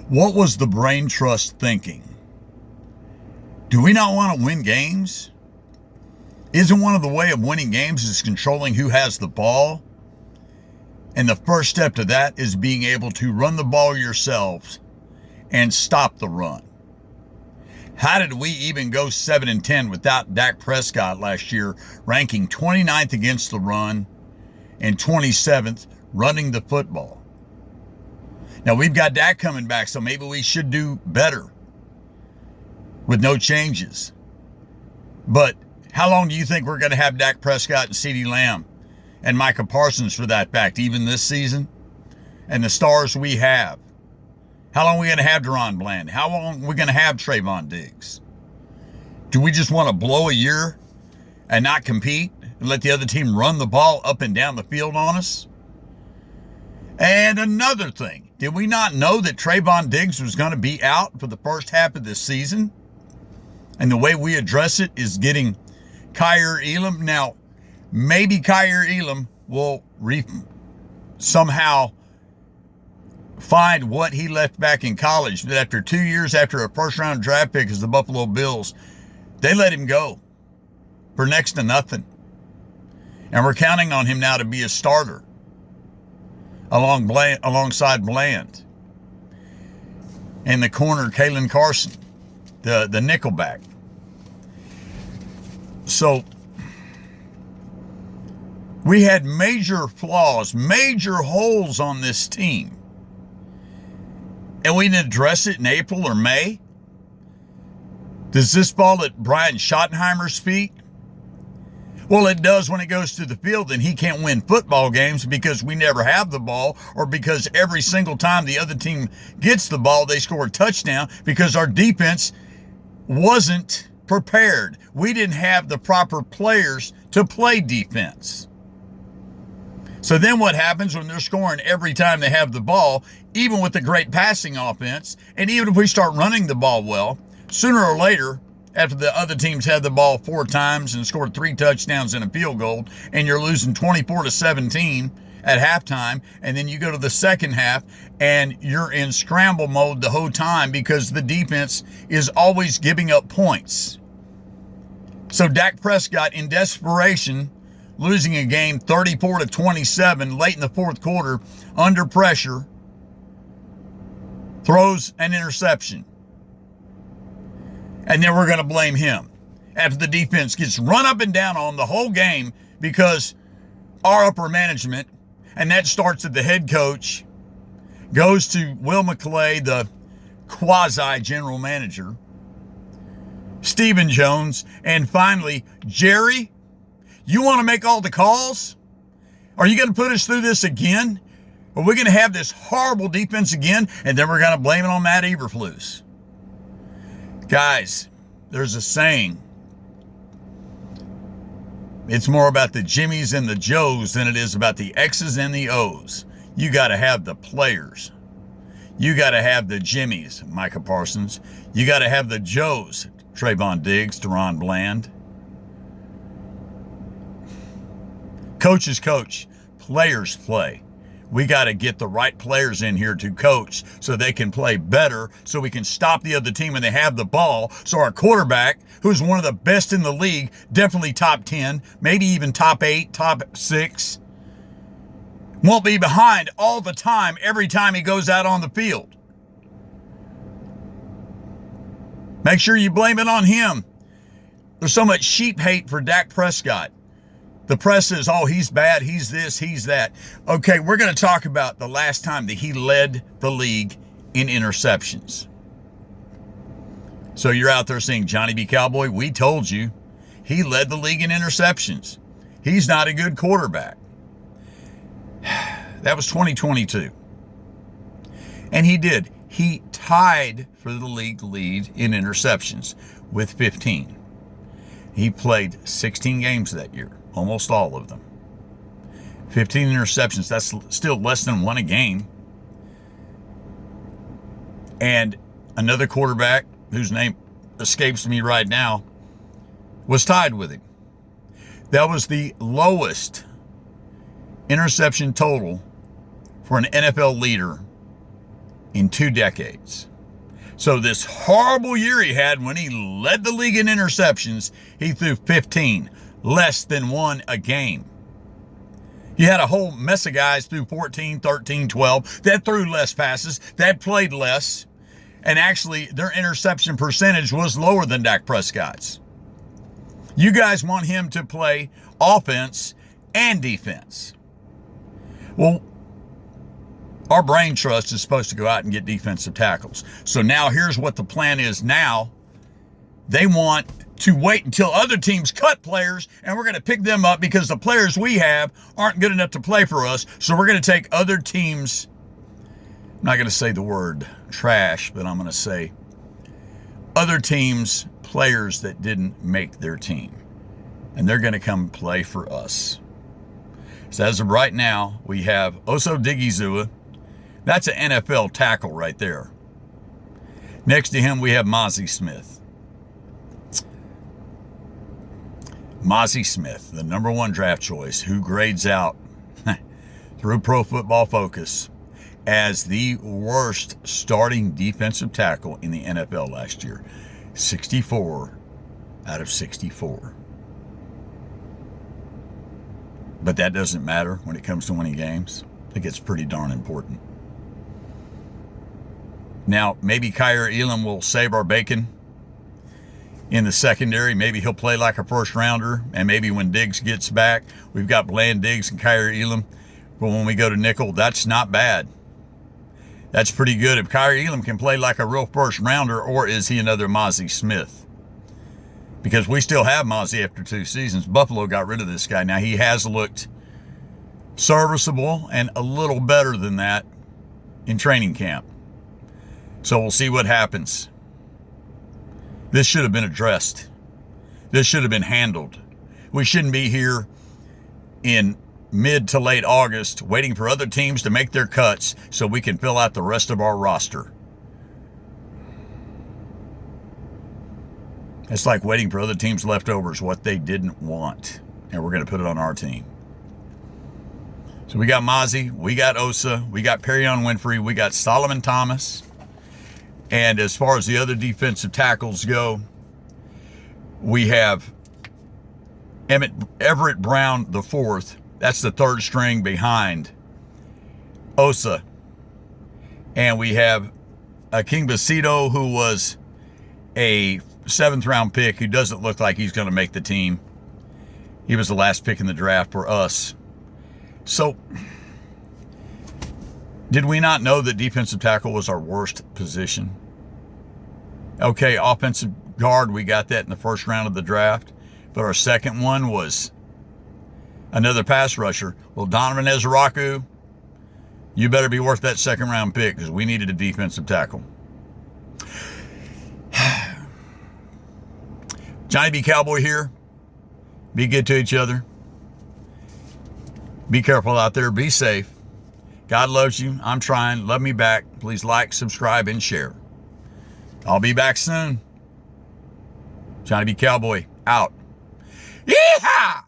What was the brain trust thinking? Do we not want to win games? Isn't one of the way of winning games is controlling who has the ball? And the first step to that is being able to run the ball yourselves and stop the run. How did we even go 7-10 without Dak Prescott last year, ranking 29th against the run and 27th running the football? Now, we've got Dak coming back, so maybe we should do better with no changes. But how long do you think we're going to have Dak Prescott and CeeDee Lamb and Micah Parsons for that fact, even this season? And the stars we have. How long are we going to have DaRon Bland? How long are we going to have Trayvon Diggs? Do we just want to blow a year and not compete and let the other team run the ball up and down the field on us? And another thing, did we not know that Trayvon Diggs was going to be out for the first half of this season? And the way we address it is getting Kaiir Elam. Now, maybe Kaiir Elam will somehow find what he left back in college. But after 2 years, after a first-round draft pick as the Buffalo Bills, they let him go for next to nothing. And we're counting on him now to be a starter alongside Bland. And the corner, Kalen Carson, the nickelback. So we had major flaws, major holes on this team. And we didn't address it in April or May. Does this fall at Brian Schottenheimer's feet? Well, it does when it goes to the field, and he can't win football games because we never have the ball, or because every single time the other team gets the ball, they score a touchdown because our defense wasn't prepared. We didn't have the proper players to play defense. So then what happens when they're scoring every time they have the ball, even with the great passing offense, and even if we start running the ball well, sooner or later, after the other teams had the ball 4 times and scored 3 touchdowns and a field goal, and you're losing 24-17 at halftime, and then you go to the second half and you're in scramble mode the whole time because the defense is always giving up points. So Dak Prescott, in desperation, losing a game 34-27 late in the fourth quarter under pressure, throws an interception. And then we're going to blame him after the defense gets run up and down on the whole game because our upper management, and that starts at the head coach, goes to Will McClay, the quasi-general manager, Stephen Jones, and finally, Jerry, you want to make all the calls? Are you going to put us through this again? Are we going to have this horrible defense again, and then we're going to blame it on Matt Eberflus? Guys, there's a saying. It's more about the Jimmies and the Joes than it is about the X's and the O's. You got to have the players. You got to have the Jimmies, Micah Parsons. You got to have the Joes, Trayvon Diggs, DaRon Bland. Coaches coach, players play. We got to get the right players in here to coach so they can play better, so we can stop the other team when they have the ball. So our quarterback, who's one of the best in the league, definitely top 10, maybe even top 8, top 6, won't be behind all the time every time he goes out on the field. Make sure you blame it on him. There's so much sheep hate for Dak Prescott. The press says, oh, he's bad, he's this, he's that. Okay, we're going to talk about the last time that he led the league in interceptions. So you're out there saying, Johnny B. Cowboy, we told you. He led the league in interceptions. He's not a good quarterback. That was 2022. And he did. He tied for the league lead in interceptions with 15. He played 16 games that year. Almost all of them. 15 interceptions, that's still less than 1 a game. And another quarterback, whose name escapes me right now, was tied with him. That was the lowest interception total for an NFL leader in 2 decades. So this horrible year he had when he led the league in interceptions, he threw 15, less than 1 a game. You had a whole mess of guys threw 14, 13, 12 that threw less passes, that played less, and actually their interception percentage was lower than Dak Prescott's. You guys want him to play offense and defense. Well, our brain trust is supposed to go out and get defensive tackles. So now here's what the plan is now. They want to wait until other teams cut players, and we're going to pick them up because the players we have aren't good enough to play for us. So we're going to take other teams, I'm not going to say the word trash, but I'm going to say other teams' players that didn't make their team. And they're going to come play for us. So as of right now, we have Osa Odighizuwa. That's an NFL tackle right there. Next to him, we have Mazi Smith. Mazi Smith, the number 1 draft choice, who grades out through Pro Football Focus as the worst starting defensive tackle in the NFL last year. 64 out of 64. But that doesn't matter when it comes to winning games. I think it's pretty darn important. Now, maybe Kaiir Elam will save our bacon in the secondary. Maybe he'll play like a first rounder. And maybe when Diggs gets back, we've got Bland, Diggs, and Kaiir Elam. But when we go to nickel, that's not bad. That's pretty good. If Kaiir Elam can play like a real first rounder, or is he another Mazi Smith? Because we still have Mazi after 2 seasons. Buffalo got rid of this guy. Now, he has looked serviceable and a little better than that in training camp. So we'll see what happens. This should have been addressed. This should have been handled. We shouldn't be here in mid to late August waiting for other teams to make their cuts so we can fill out the rest of our roster. It's like waiting for other teams' leftovers, what they didn't want, and we're going to put it on our team. So we got Mazi, we got Osa, we got Perrion Winfrey, we got Solomon Thomas. And as far as the other defensive tackles go, we have Everett Brown the 4th. That's the 3rd string behind Osa. And we have King Basito, who was a 7th round pick who doesn't look like he's going to make the team. He was the last pick in the draft for us. So, did we not know that defensive tackle was our worst position? Okay, offensive guard, we got that in the 1st round of the draft. But our second one was another pass rusher. Well, Donovan Ezraku, you better be worth that 2nd round pick because we needed a defensive tackle. Johnny B. Cowboy here. Be good to each other. Be careful out there. Be safe. God loves you. I'm trying. Love me back. Please like, subscribe, and share. I'll be back soon. Johnny B. Cowboy, out. Yeehaw!